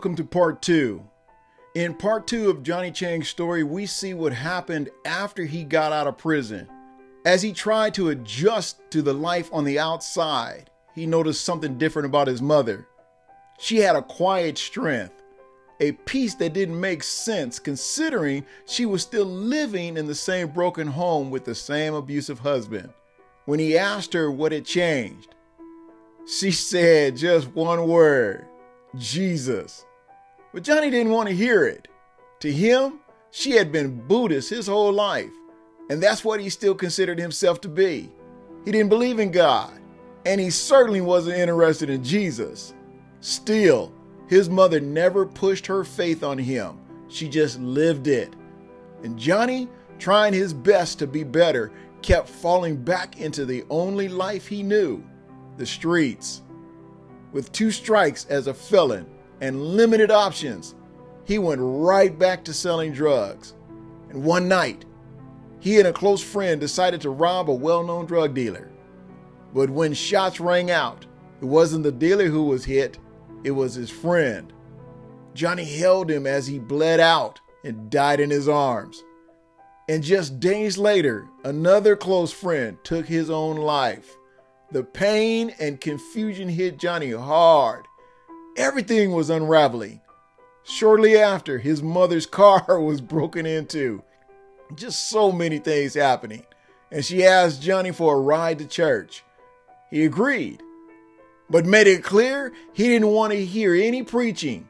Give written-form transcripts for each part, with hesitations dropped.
welcome to part 2. In part 2 of Johnny Chang's story, we see what happened after he got out of prison. As he tried to adjust to the life on the outside, he noticed something different about his mother. She had a quiet strength, a peace that didn't make sense considering she was still living in the same broken home with the same abusive husband. When he asked her what had changed, she said just one word: Jesus. But Johnny didn't want to hear it. To him, she had been Buddhist his whole life, and that's what he still considered himself to be. He didn't believe in God, and he certainly wasn't interested in Jesus. Still, his mother never pushed her faith on him. She just lived it. And Johnny, trying his best to be better, kept falling back into the only life he knew, the streets. With 2 strikes as a felon and limited options, he went right back to selling drugs. And one night, he and a close friend decided to rob a well-known drug dealer. But when shots rang out, it wasn't the dealer who was hit, it was his friend. Johnny held him as he bled out and died in his arms. And just days later, another close friend took his own life. The pain and confusion hit Johnny hard. Everything was unraveling. Shortly after, his mother's car was broken into. Just so many things happening. And she asked Johnny for a ride to church. He agreed, but made it clear he didn't want to hear any preaching.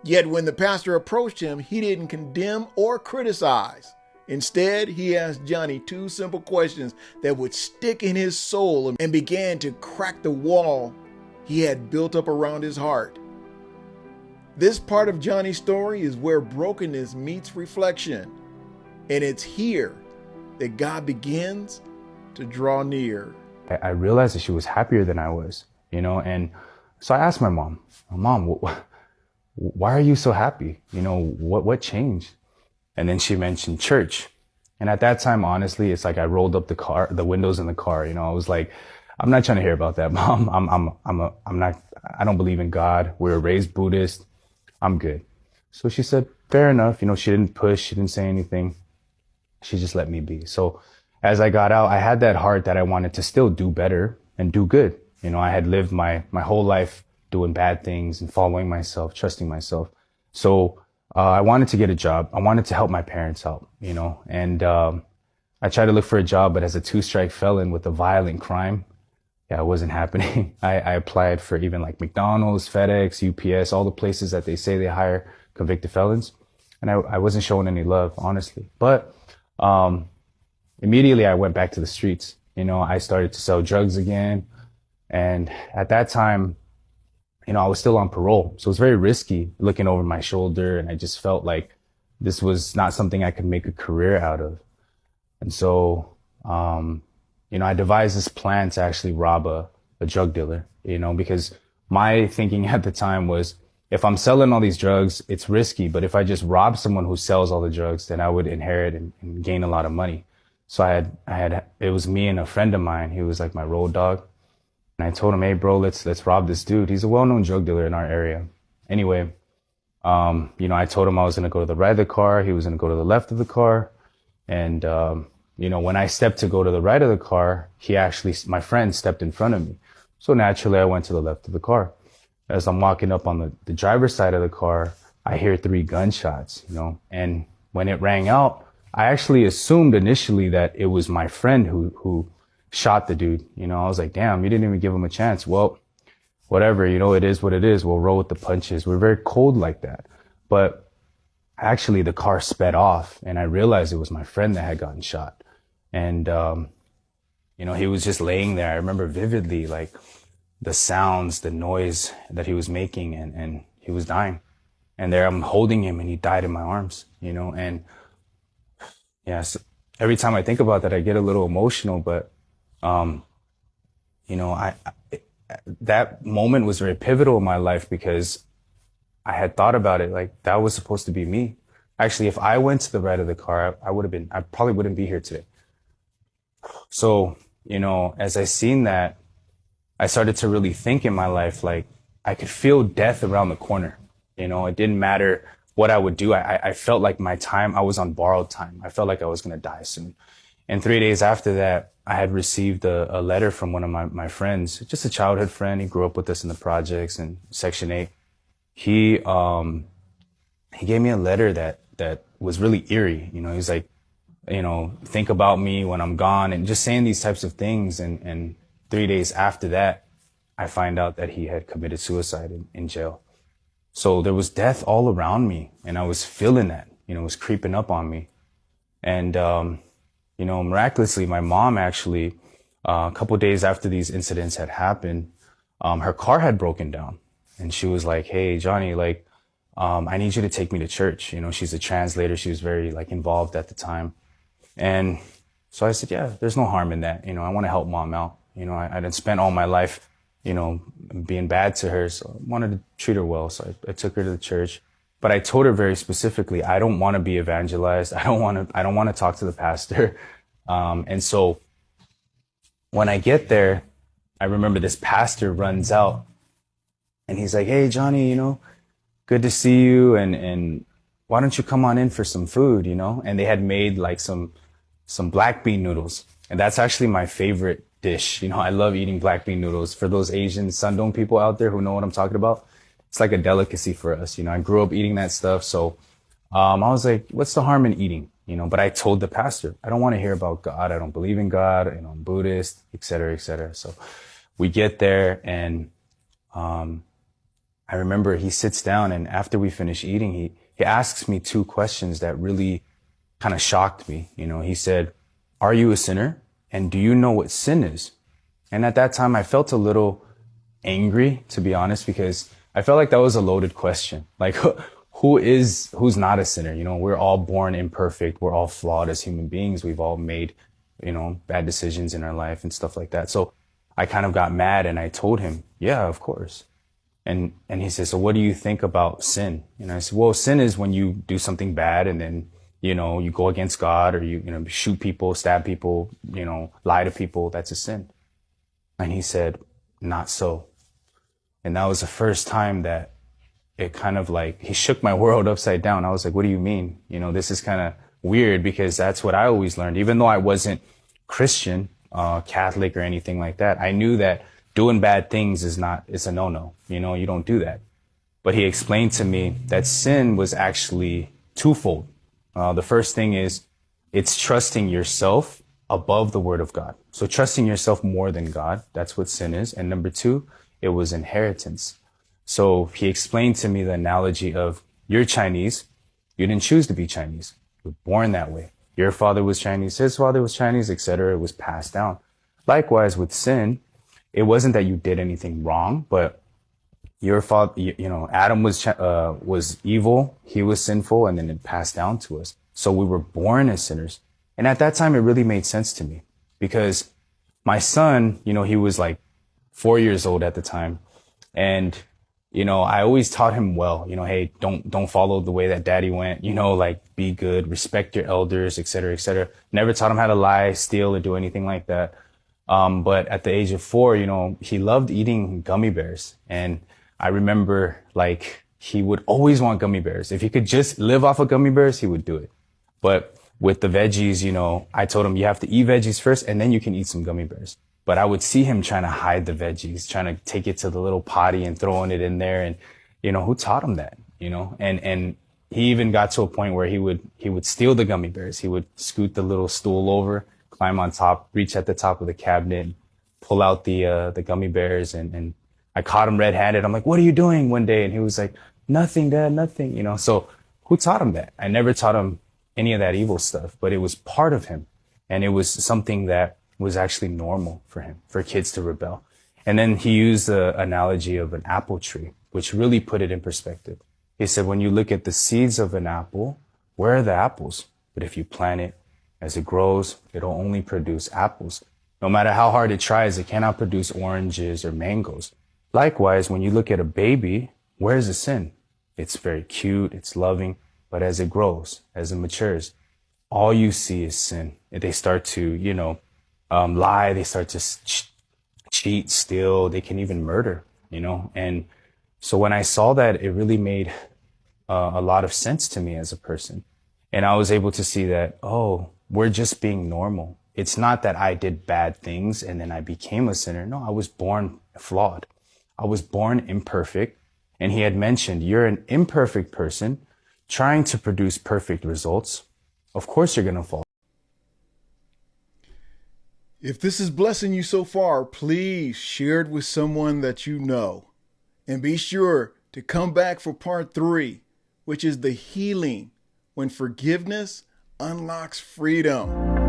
Yet when the pastor approached him, he didn't condemn or criticize. Instead, he asked Johnny 2 simple questions that would stick in his soul and began to crack the wall he had built up around his heart. This part of Johnny's story is where brokenness meets reflection, and it's here that God begins to draw near. I realized that she was happier than I was, and so I asked my mom, why are you so happy? What changed? And then she mentioned church. And at that time, honestly, it's like I rolled up the windows in the car. I was like, I'm not trying to hear about that, Mom. I don't believe in God. We were raised Buddhist. I'm good. So she said, fair enough. She didn't push. She didn't say anything. She just let me be. So as I got out, I had that heart that I wanted to still do better and do good. I had lived my whole life doing bad things and following myself, trusting myself. So I wanted to get a job. I wanted to help my parents out, and I tried to look for a job, but as a 2-strike felon with a violent crime, it wasn't happening. I applied for even like McDonald's, FedEx, UPS, all the places that they say they hire convicted felons. And I wasn't showing any love, honestly. But immediately I went back to the streets. I started to sell drugs again. And at that time, I was still on parole. So it was very risky looking over my shoulder. And I just felt like this was not something I could make a career out of. And so, I devised this plan to actually rob a drug dealer, because my thinking at the time was, if I'm selling all these drugs, it's risky. But if I just rob someone who sells all the drugs, then I would inherit and gain a lot of money. So it was me and a friend of mine. He was like my road dog. And I told him, hey, bro, let's rob this dude. He's a well-known drug dealer in our area. Anyway, I told him I was going to go to the right of the car. He was going to go to the left of the car. And, when I stepped to go to the right of the car, my friend stepped in front of me. So naturally, I went to the left of the car. As I'm walking up on the driver's side of the car, I hear 3 gunshots, and when it rang out, I actually assumed initially that it was my friend who shot the dude. I was like, damn, you didn't even give him a chance. Well, whatever, it is what it is. We'll roll with the punches. We're very cold like that. But actually the car sped off and I realized it was my friend that had gotten shot. And, he was just laying there. I remember vividly, like the sounds, the noise that he was making, and he was dying. And there I'm holding him and he died in my arms, and so every time I think about that, I get a little emotional, but, that moment was very pivotal in my life because I had thought about it like that was supposed to be me. Actually, if I went to the right of the car, I probably wouldn't be here today. So, as I seen that, I started to really think in my life, like I could feel death around the corner. It didn't matter what I would do. I felt like I was on borrowed time. I felt like I was going to die soon. And 3 days after that, I had received a letter from one of my friends, just a childhood friend. He grew up with us in the projects in Section 8. He gave me a letter that was really eerie. He's like, think about me when I'm gone, and just saying these types of things. And 3 days after that, I find out that he had committed suicide in jail. So there was death all around me, and I was feeling that, it was creeping up on me. And, miraculously, my mom actually, a couple of days after these incidents had happened, her car had broken down, and she was like, "Hey, Johnny, like, I need you to take me to church." She's a translator. She was very involved at the time. And so I said, yeah, there's no harm in that. I want to help mom out. I didn't spend all my life, being bad to her. So I wanted to treat her well. So I took her to the church, but I told her very specifically, I don't want to be evangelized. I don't want to talk to the pastor. And so when I get there, I remember this pastor runs out and he's like, "Hey, Johnny, good to see you. And why don't you come on in for some food?" And they had made some black bean noodles. And that's actually my favorite dish. I love eating black bean noodles. For those Asian Sundong people out there who know what I'm talking about, it's like a delicacy for us. I grew up eating that stuff. So, I was like, what's the harm in eating? But I told the pastor, I don't want to hear about God. I don't believe in God. I'm Buddhist, et cetera, et cetera. So we get there, and, I remember he sits down, and after we finish eating, he asks me two questions that really kind of shocked me. He said, "Are you a sinner? And do you know what sin is?" And at that time, I felt a little angry, to be honest, because I felt like that was a loaded question. Like, who's not a sinner? We're all born imperfect. We're all flawed as human beings. We've all made, bad decisions in our life and stuff like that. So I kind of got mad, and I told him, yeah, of course. And he says, "So what do you think about sin?" And I said, "Well, sin is when you do something bad and then, you go against God, or you shoot people, stab people, lie to people. That's a sin." And he said, "Not so." And that was the first time that it kind of he shook my world upside down. I was like, "What do you mean? This is kind of weird," because that's what I always learned. Even though I wasn't Christian, Catholic or anything like that, I knew that doing bad things it's a no-no. You don't do that. But he explained to me that sin was actually twofold. The first thing is it's trusting yourself above the word of God. So trusting yourself more than God, that's what sin is. And number two, it was inheritance. So he explained to me the analogy of, you're Chinese. You didn't choose to be Chinese. You were born that way. Your father was Chinese, his father was Chinese, etc. It was passed down. Likewise with sin, it wasn't that you did anything wrong, but your father, Adam was evil. He was sinful, and then it passed down to us. So we were born as sinners. And at that time, it really made sense to me, because my son, he was 4 years old at the time. And, I always taught him well, hey, don't follow the way that daddy went, be good, respect your elders, et cetera, et cetera. Never taught him how to lie, steal, or do anything like that. But at the age of 4, he loved eating gummy bears. And I remember he would always want gummy bears. If he could just live off of gummy bears, he would do it. But with the veggies, I told him you have to eat veggies first and then you can eat some gummy bears. But I would see him trying to hide the veggies, trying to take it to the little potty and throwing it in there. And, who taught him that, and he even got to a point where he would steal the gummy bears. He would scoot the little stool over, climb on top, reach at the top of the cabinet, pull out the gummy bears. And I caught him red-handed. I'm like, "What are you doing?" one day. And he was like, "Nothing, Dad, nothing." So who taught him that? I never taught him any of that evil stuff, but it was part of him. And it was something that was actually normal for him, for kids to rebel. And then he used the analogy of an apple tree, which really put it in perspective. He said, when you look at the seeds of an apple, where are the apples? But if you plant it, as it grows, it'll only produce apples. No matter how hard it tries, it cannot produce oranges or mangoes. Likewise, when you look at a baby, where's the sin? It's very cute, it's loving, but as it grows, as it matures, all you see is sin. They start to, lie, they start to cheat, steal, they can even murder, And so when I saw that, it really made a lot of sense to me as a person. And I was able to see that, oh, we're just being normal. It's not that I did bad things and then I became a sinner. No, I was born flawed. I was born imperfect. And he had mentioned, you're an imperfect person trying to produce perfect results. Of course you're going to fall. If this is blessing you so far, please share it with someone that you know. And be sure to come back for part 3, which is the healing when forgiveness unlocks freedom.